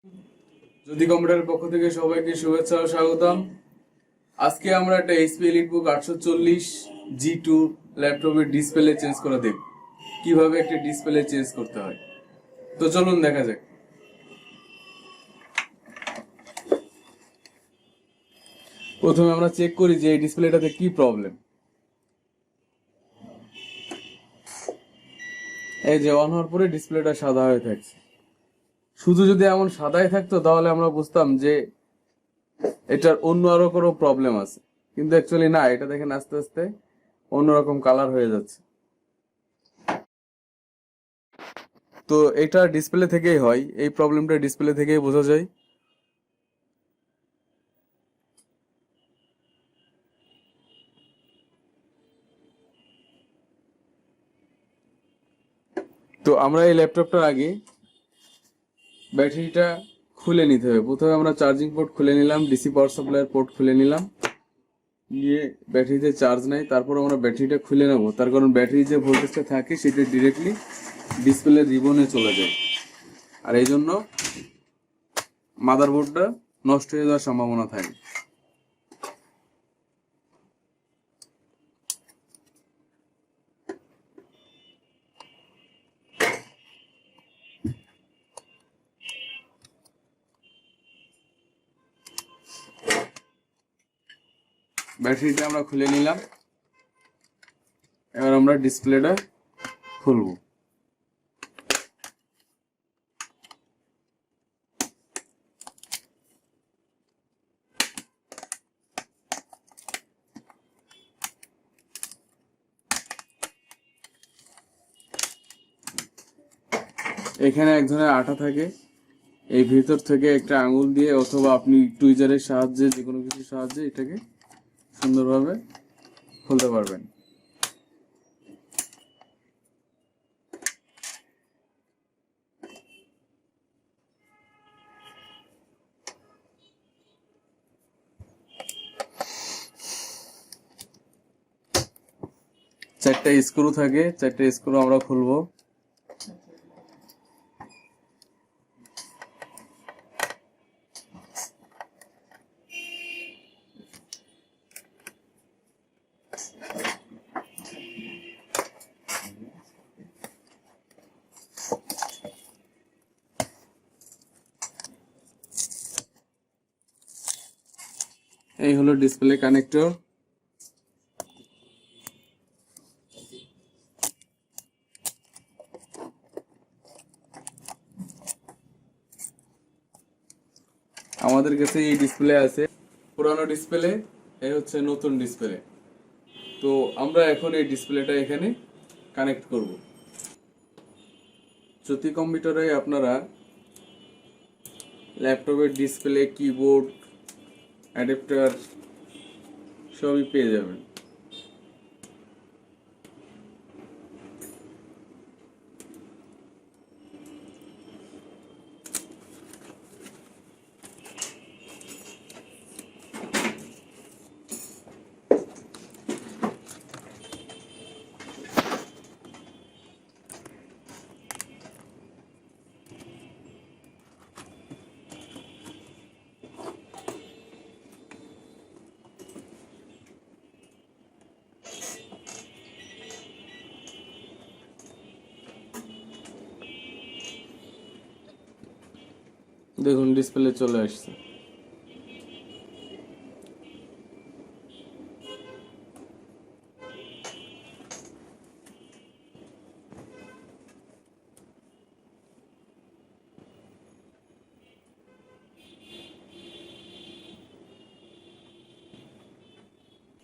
জ্যোতি কম্পিউটারের পক্ষ থেকে সবাইকে শুভেচ্ছা ও স্বাগতম। আজকে আমরা একটা এইচপি এলিটবুক 840 G2 ল্যাপটপের ডিসপ্লে চেঞ্জ করে দেখব কিভাবে একটা ডিসপ্লে চেঞ্জ করতে হয়। তো চলুন দেখা যাক। প্রথমে আমরা চেক করি যে এই ডিসপ্লেটাতে কি প্রবলেম। এই যে অন হওয়ার পরে ডিসপ্লেটা সাদা হয়ে থাকছে। শুধু যদি এমন সাদাই থাকতো তাহলে আমরা বুঝতাম যে এটার অন্য আরো কোনো প্রবলেম আছে, কিন্তু অ্যাকচুয়ালি না। এটা দেখেন আস্তে আস্তে অন্যরকম কালার হয়ে যাচ্ছে। তো এটা ডিসপ্লে থেকেই হয়, এই প্রবলেমটা ডিসপ্লে থেকেই বোঝা যায়। তো আমরা এই ল্যাপটপটার আগে ব্যাটারিটা খুলে নিতে হবে। প্রথমে আমরা চার্জিং পোর্ট খুলে নিলাম, ডিসি পাওয়ার সাপ্লাইয়ের পোর্ট খুলে নিলাম, নিয়ে ব্যাটারিতে চার্জ নাই। তারপর আমরা ব্যাটারিটা খুলে নেব, তার কারণ ব্যাটারি যে ভোল্টেজটা থাকে সেটা ডিরেক্টলি ডিসপ্লে রিবনে চলে যায়, আর এই জন্য মাদারবোর্ডটা নষ্ট হয়ে যাওয়ার সম্ভাবনা থাকে। ব্যাটারিটা আমরা খুলে নিলাম, এবার আমরা ডিসপ্লেটা খুলবো। এখানে এক ধরনের আঠা থাকে, এই ভিতর থেকে একটা আঙুল দিয়ে অথবা আপনি টুইজারের সাহায্যে, যে কোনো কিছুর সাহায্যে এটাকে সুন্দরভাবে খুলতে পারবেন। চারটা স্ক্রু থাকে, চারটা স্ক্রু আমরা খুলবো। এই হলো ডিসপ্লে কানেক্টর। আমাদের কাছে এই ডিসপ্লে আছে, পুরানো ডিসপ্লে, এই হচ্ছে নতুন ডিসপ্লে। তো আমরা এখন এই ডিসপ্লেটা এখানে কানেক্ট করব। জ্যোতি কম্পিউটারে আপনারা ল্যাপটপের ডিসপ্লে, কিবোর্ড, অ্যাডাপ্টার সবই পেয়ে যাবেন। দেখুন ডিসপ্লে চলে আসছে।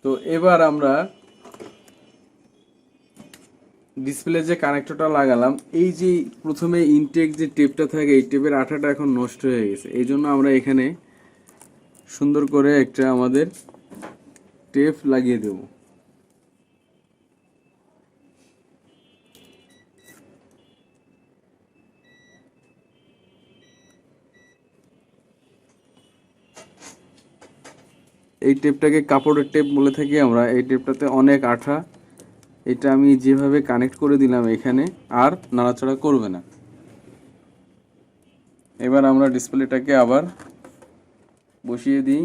তো এবার আমরা ডিসপ্লে যে কানেক্টরটা লাগালাম, এই যে প্রথমে ইনটেক যে টেপটা থাকে, এই টেপের আঠাটা এখন নষ্ট হয়ে গেছে। এই জন্য আমরা এখানে সুন্দর করে একটা আমাদের টেপ লাগিয়ে দেব। এই টেপটাকে কাপড়ের টেপ বলে থাকি আমরা। এই টেপটাতে অনেক আঠা। এটা আমি যেভাবে কানেক্ট করে দিলাম এখানে, আর নাড়াচাড়া করবে না। এবার এবার আমরা ডিসপ্লেটাকে আবার বসিয়ে দিই।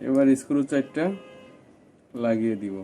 এবার স্ক্রু 4টা লাগিয়ে দিব।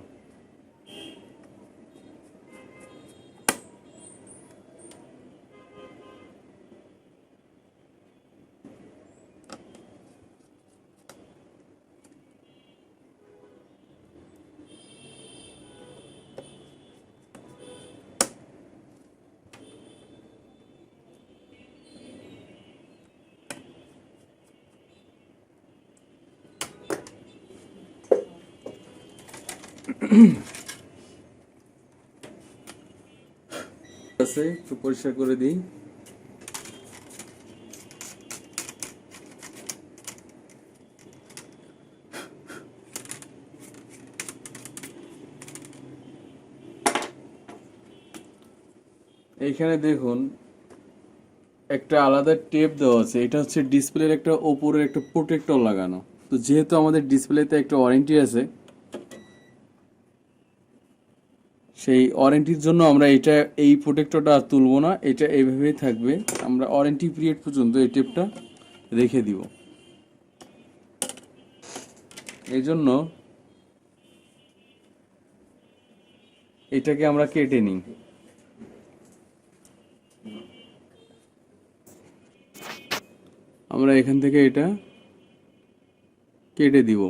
আছে একটু পরিষ্কার করে দিই। এইখানে দেখুন একটা আলাদা টেপ দেওয়া আছে, এটা হচ্ছে ডিসপ্লের একটা ওপরের একটা প্রোটেক্টর লাগানো। তো যেহেতু আমাদের ডিসপ্লেতে একটা ওয়ারেন্টি আছে, সেই ওয়ারেন্টির জন্য আমরা এই প্রোটেক্টরটা আর তুলবো না, এটা এইভাবেই থাকবে। আমরা ওয়ারেন্টি পিরিয়ড পর্যন্ত এই টেপটা রেখে দিব। এই জন্য এটাকে আমরা কেটে নিই। আমরা এখান থেকে এটা কেটে দিব।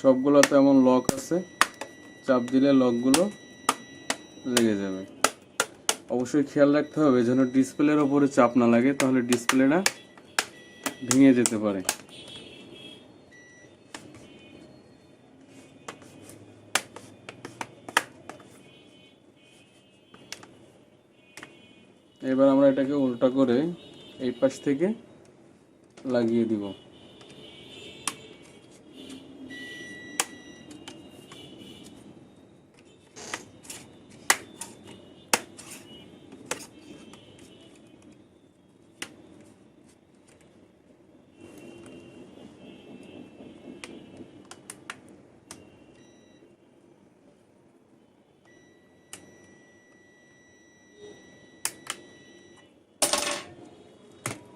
সবগুলোতে এমন লক আছে, চাপ দিলে লকগুলো লেগে যাবে। অবশ্যই খেয়াল রাখতে হবে যেন ডিসপ্লের ওপরে চাপ না লাগে, তাহলে ডিসপ্লেটা ভেঙে যেতে পারে। এবার আমরা এটাকে উল্টা করে এই পাশ থেকে লাগিয়ে দিব।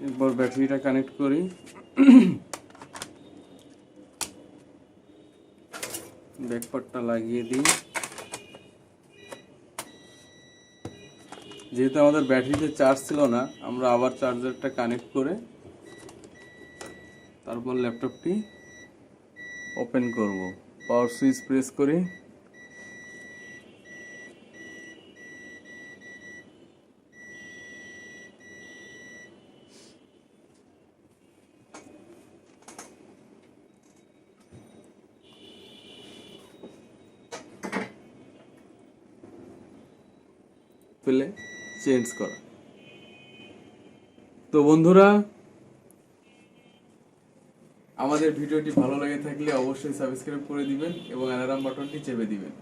এরপর ব্যাটারিটা কানেক্ট করি। ব্যাকপার্টটা লাগিয়ে দিই। যেহেতু আমাদের ব্যাটারিতে চার্জ ছিল না, আমরা আবার চার্জারটা কানেক্ট করে তারপর ল্যাপটপটি ওপেন করব। পাওয়ার সুইচ প্রেস করি। পেলে চেঞ্জ করা। তো বন্ধুরা, আমাদের ভিডিওটি ভালো লেগে থাকলে অবশ্যই সাবস্ক্রাইব করে দিবেন এবং অ্যালার্ম বাটনটি চেপে দিবেন।